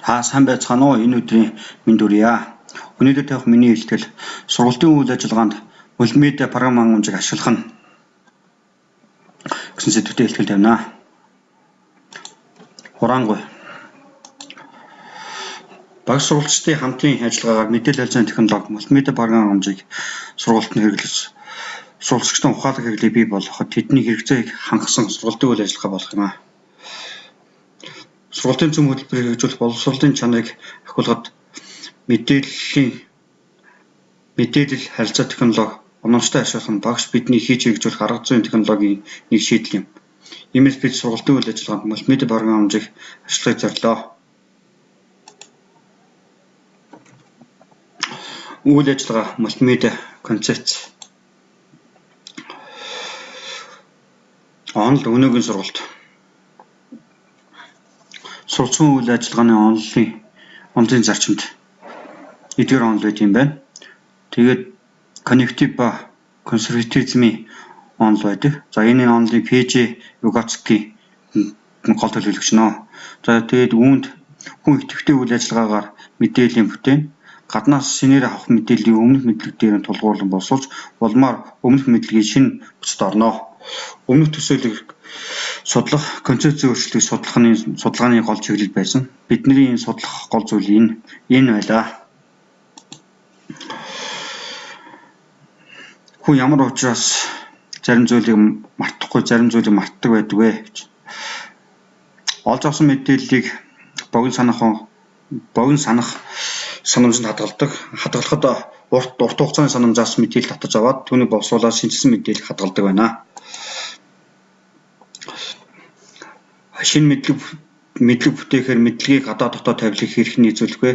Та сайн байцгаана уу? Энэ өдрийн мэнд хүрье. Өнөөдөр тавих миний хэлтгэл сургалтын үйл ажиллагаанд мултимедиа програм хангамжийг ашиглах нь гэсэн сэдвтэй хэлтгэл тавина. Хураангуй. Багш сурвалжчдын хамтын ажиллагаагаар мэдээлэл харилцааны технологи мултимедиа програм хангамжийг сургалтанд хэрэглэж сурвалжчдын ухаалаг хэрэглийг бий болгоход тэдний хэрэгцээг хангасан сургалтын үйл ажиллагаа болох юм. Сургалтын зөв хөтөлбөрийг хэрэгжүүлэх боловсролын чанарыг ахиулахад мэдээлэл харилцаа технологи оновчтой ашиглах нь багш бидний хийж хэрэгжүүлэх арга зүйн технологийн нэг шийдэл юм. Иймээс бид сургалтын үйл ажиллагаанд мултимедиа програм хангамжийг ашиглахыг зорилоо. Үйл ажиллагаа мултимедиа концепц. Онол өнөөгийн сургалт. Сурвалжын үйл ажиллагааны онолын зарчимд эдгээр онол байт юм байна. Тэгээд коннектив ба консерватизмын онол байдаг. За энэ онолыг П.Ж. Vygotsky гол төлөөлөгч нөө. За тэгээд үүнд хүн идэвхтэй үйл ажиллагаагаар мэдээллийн бүтээн гаднаас шинээр авах мэдээллийн өмнөх мэдлэг дээр нь тулгуурлан боловсруулж улмаар өмнөх мэдлэгийн шинэ бүцэд орно. Өмнөх төсөөллийг судлах, концепц өөрчлөлтийг судалгааны гол чиглэл байсан. Бидний энэ судлах гол зүйл энэ байлаа. Хүн ямар учраас зарим зүйлийг мартахгүй, зарим зүйлийг мартдаг байдаг вэ гэж. Олж авсан мэдээллийг богино санах санамжинд хадгалахад урт хугацааны санамжаас мэдээлэл татаж аваад түүнийг боловсруулаад шинжилсэн мэдээлэл хадгалдаг байна. Шинэ мэдлэг бүтээхээр мэдлэгийг гадаа дотоо тавилах хэрэг нийцүүлэх вэ?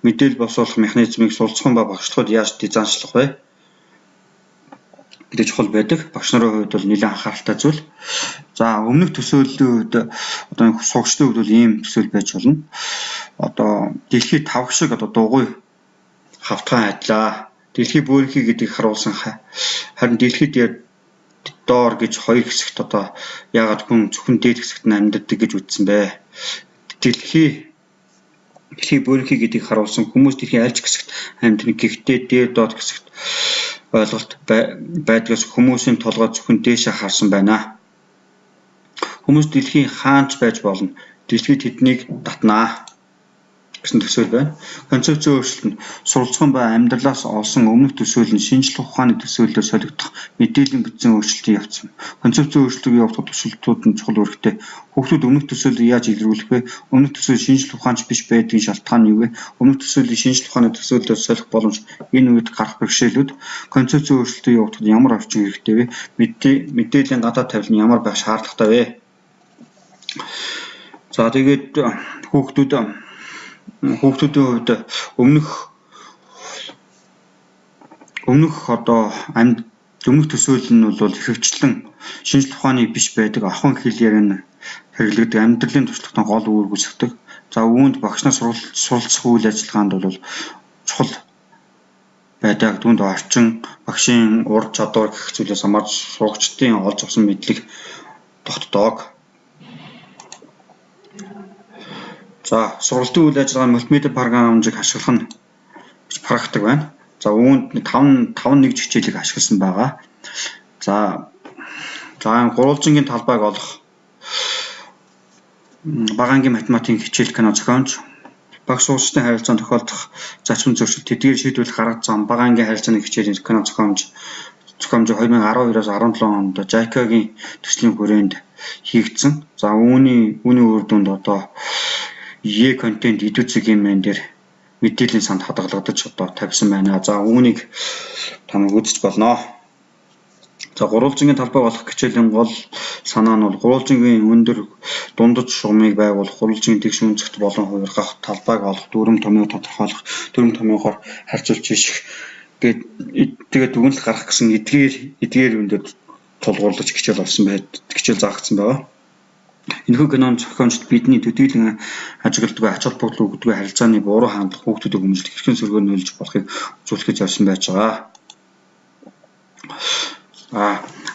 Мэдээлэл боловсруулах механизмыг суралцсан ба багшлахад яаж дизайнчлах вэ? Гэдэг чухал байдаг. Багш нарын хувьд бол нэлээд анхааралтай зүйл. За өмнөх төсөөллийн үед одоо сурагчдын хувьд бол ийм төсөөл байж болно. Одоо дэлхийд 5 шиг одоо дугуй хавтган адилаа. Дэлхий бөөрийнхий гэдгийг харуулсан харин дэлхийд доор гэж хоёр хэсэгт одоо яагаад хүн зөвхөн дээд хэсэгт нь амьдардаг гэж үзсэн бэ? Дэлхий бөөрийнхий гэдгийг харуулсан хүмүүс дэлхийн аль ч хэсэгт амьдарна. Гэхдээ дээд доод хэсэгт ойлголт байдгаас хүмүүсийн толгой зөвхөн дээшээ харсан байна. Хүмүүс дэлхийн хаанч байж болно. Дэлхийд тэднийг татнаа гэсэн төсөөл байна. Концепцийн өөрчлөлт нь суралцсан ба амьдралаас олсон өмнөх төсөөл нь шинжлэх ухааны төсөөлөөр солигдох мэдээллийн бүтцийн өөрчлөлтийн явц юм. Концепцийн өөрчлөлтийг явуулах туршилтууд нь чухал үүрэгтэй. Хүүхдүүд өмнөх төсөөлийг яаж илрүүлэх вэ? Өмнөх төсөөл шинжлэх ухаанч биш байдгийн шалтгаан нь юу вэ? Өмнөх төсөөлийн шинжлэх ухааны төсөөлөөр солих боломж энэ үед гарах бэрхшээлүүд. Концепцийн өөрчлөлтийг явуулахад ямар орчин хэрэгтэй вэ? Мэдээллийн гадаа тавилан нь ямар байх шаардлагатай вэ? За тэгээд хүүхдүүдийн хувьд өмнөх төсөөл нь бол ихэвчлэн шинжлэх ухааны биш байдаг ахуйн хэл ярианы хэрэглэгдэх амьдралын туршлагын гол үүрэг үүсгдэг. За үүнд багш нар суралцах үйл ажиллагаанд бол чухал байдаг. Түүнд орчин, багшийн ур чадвар гэх зүйлээс хамаарч сурагчдын олж авсан мэдлэг тогтдог. За сургалтын үйл ажиллагаа мултимедиа програм хангамжийг ашиглах нь практик байна. За үүнд 5 нэг хичээлийг ашигласан байгаа. За гурвалжингийн талбайг олох бага ангийн математикийн хичээл кино зохиомж, багш сурагчдын харилцаанд тохиолдох зарчим зөрчил тэдгээр шийдвэрлэх арга зам бага ангийн харилцааны хичээлийн кино зохиомж 2012-оос 17 онд JICA-гийн төслийн хүрээнд хийгдсэн. За үүний үр дүнд одоо контент идэвхтэй геймэн дээр мэдээллийн санд хадгалагдаж одоо тавьсан байна. За үүнийг та нар үзэж болно. За гурвалжингийн талбай болох хичээлийн гол санаа нь бол гурвалжингийн өндөр дундаж шугамыг байгуулах, гурвалжингийн тэгш үнцэгт болон хувиргах, талбайг олох, дүрм томьёог тодорхойлох, дүрм томьёогоор харьцуулж хийх тэгээд дүгнэлт гарах гэсэн эдгээр үндэд тулгуурлаж хичээл заагдсан байна. Энэхүү кинон зохиомжид бидний төдийлөн ажигладаг ач холбогдол өгдөг харилцааны буруу хандлага хүүхдүүдийг өмжилж хэрхэн сөргөөр нөлж болохыг үзүүлэхэд зорьсон байж байгаа.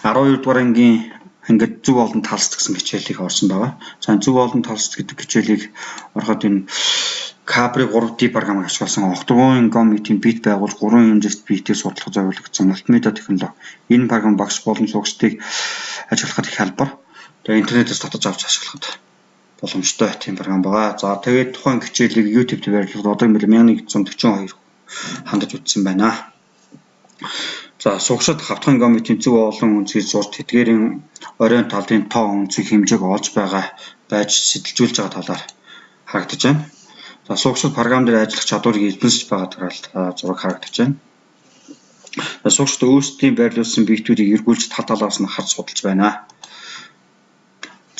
12 дугаар ангийн ангид зөв олон талс гэсэн хичээлийг орсон байгаа. За зөв олон талс гэдэг хичээлийг ороход энэ Capri 3D програмыг ашигласан огтгоон гомитийн бит байгуулж 3 хэмжээст битийг судлах зориулагдсан мультимедиа технологи. Энэ програм багш болон сурагчдыг ажиглахад их хялбар. Тэгээ интернетээс татаж авч ашиглахад боломжтой тийм програм байгаа. За тэгээд тухайн хичээлийг YouTube дээр байрлуулад одоо 1142 хандаж үтсэн байна. За сурагчид хавтгын гомитийн зөв олон үнцгийг зурж тэдгээрийн оройн талын тоо үнцгийг хэмжээг олж байгаа байж сэтэлжүүлж байгаа талаар харагдаж байна. За сурагчид програм дээр ажиллах чадварыг эзэмшиж байгаа зураг харагдаж байна. Сурагчид өөрсдийн байрлуулсан биетүүдийг эргүүлж тал талаас нь харж судалж байна.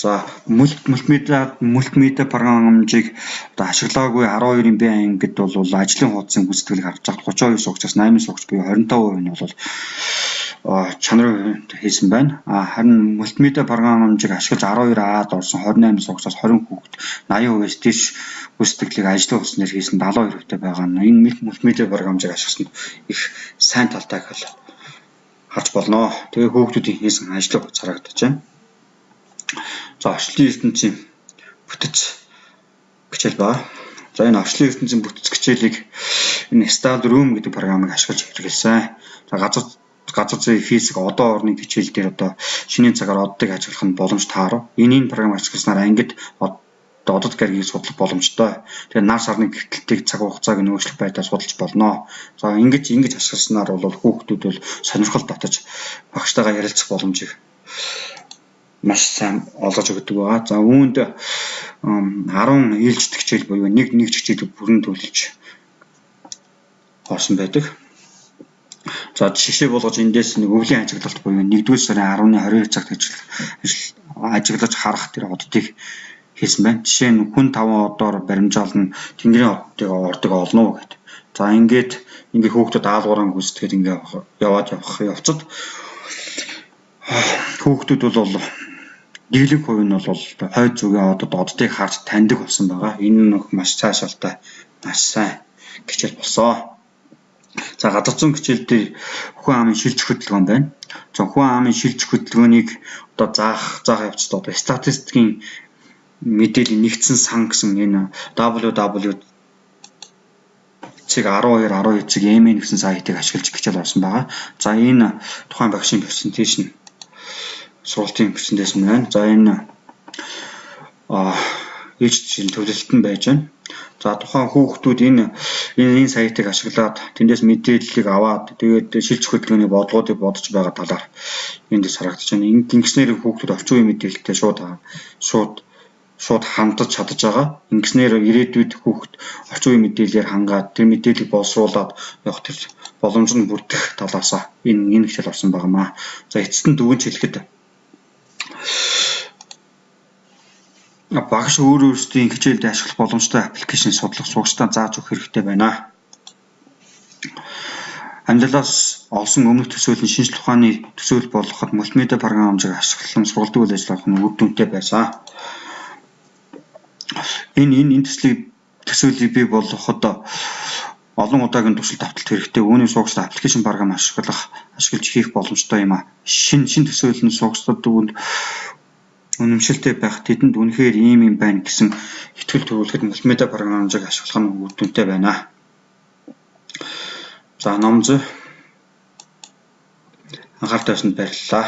За мультимедиа програмжийг ашиглаагүй 12-ын Б ангид бол ажлын хуудсын гүйцэтгэлийг харж байгаа 32 сурагчаас 8 сурагч буюу 25% нь бол чанарын хийсэн байна. Харин мультимедиа програмжийг ашиглаж 12А'д орсон 28 сурагчаас 20 хүүхэд 80%-аас дээш гүйцэтгэлийг ажлын хуудаснаар хийсэн 72%-тай байгаа. Энэ мультимедиа програмжийг ашигласан их сайн талтайг харж болно. Тэгээ хүүхдүүдийн хийсэн ажлын хуудас харагдаж байна. За орчлын ертөнцийн бүтэц хичээл ба. За энэ орчлын ертөнцийн бүтэц хичээлийг энэ Stable Room гэдэг програмыг ашиглаж хэрэглэсэн. За газар зүйн физик одоо орны хичээл дээр одоо шинийн цагаар оддыг ажиглах нь боломж таарав. Энэ програм ашигласнаар ангид одод гаригийг судлах боломжтой. Тэгээ нар сарны гэртэлтийг цаг хугацааг нөөцлөх байдлаар судалж болно. За ингэж ашигласнаар бол хүүхдүүд бол сонирхол татаж багштайгаа ярилцах боломжийг маш сайн олгож өгдөг байгаа. За үүнд 10 ээлжид хичээл буюу нэг хичээлийг бүрэн төлөвлөж орсон байдаг. За жишээ болгож эндээс нэг өвлийн ажиглалт буюу 1-р сарын 10-ны 22 цагт ажиглаж харах тэр оддыг хийсэн байна. Жишээ нь хүн 5 одоор баримжаална тэнгэрийн оддыг ордог олно гэдэг. За ингээд хүүхдүүд даалгавраа гүйцэтгээд яваад явцад хүүхдүүд бол дийлэнх хувь нь бол хойд зүгийн оддыг харж таньдаг болсон байгаа. Энэ нь маш цаашаалтай маш сайн хичээл болсон. За газар зүйн хичээл дээр хүн амын шилжих хөдөлгөөн байна. За хүн амын шилжих хөдөлгөөнийг заах явцад статистикийн мэдээллийн нэгдсэн сан гэсэн энэ www.1212.m гэсэн сайтыг ашиглаж хичээл орсон байгаа. За энэ тухайн багшийн презентацийн сургалтын презентацийн байна. За энэ ээлжид төлөвлөлт нь байж байна. За тухайн хүүхдүүд энэ сайтыг ашиглаад тэндээс мэдээллийг аваад тэгээд шилжих хөдөлгөөний бодлогуудыг бодож байгаа талаар эндээс харагдаж байна. Ингэснээр хүүхдүүд орчин үеийн мэдээлэлтэй шууд хандаж чадж байгаа. Ингэснээр ирээдүйд хүүхд орчин үеийн мэдээллээр хангаад тэр мэдээллийг боловсруулад явах тэр боломж нь бүрдэх талаас энэ хичээл орсон байнамаа. За эцэст нь дүгнж хэлэхэд багш өөрсдийн хичээлд ашиглах боломжтой аппликейшн судлах сурагчдаа зааж өгөх хэрэгтэй байна. Амьдралаас олсон өмнөх төсөөллийн шинжлэх ухааны төсөөл болгоход мультимедиа програмжийг ашиглан сургалтын үйл ажиллагаах нь үр дүнтэй байсан. Энэ төсөөллийг бий болгоход олон удаагийн туршилт авалт хэрэгтэй. Үүний сурагчид аппликейшн програм ашиглаж хийх боломжтой юм. Шинэ төсөөлөл нь сурагчдад үнэмшилтэй байх тэдэнд үнэхээр ийм байна гэсэн итгэл төрүүлэхэд мультимедиа програмжийг ашиглах нь үр дүнтэй байна. За ном зүй анхаарал тавьсанд баярлалаа.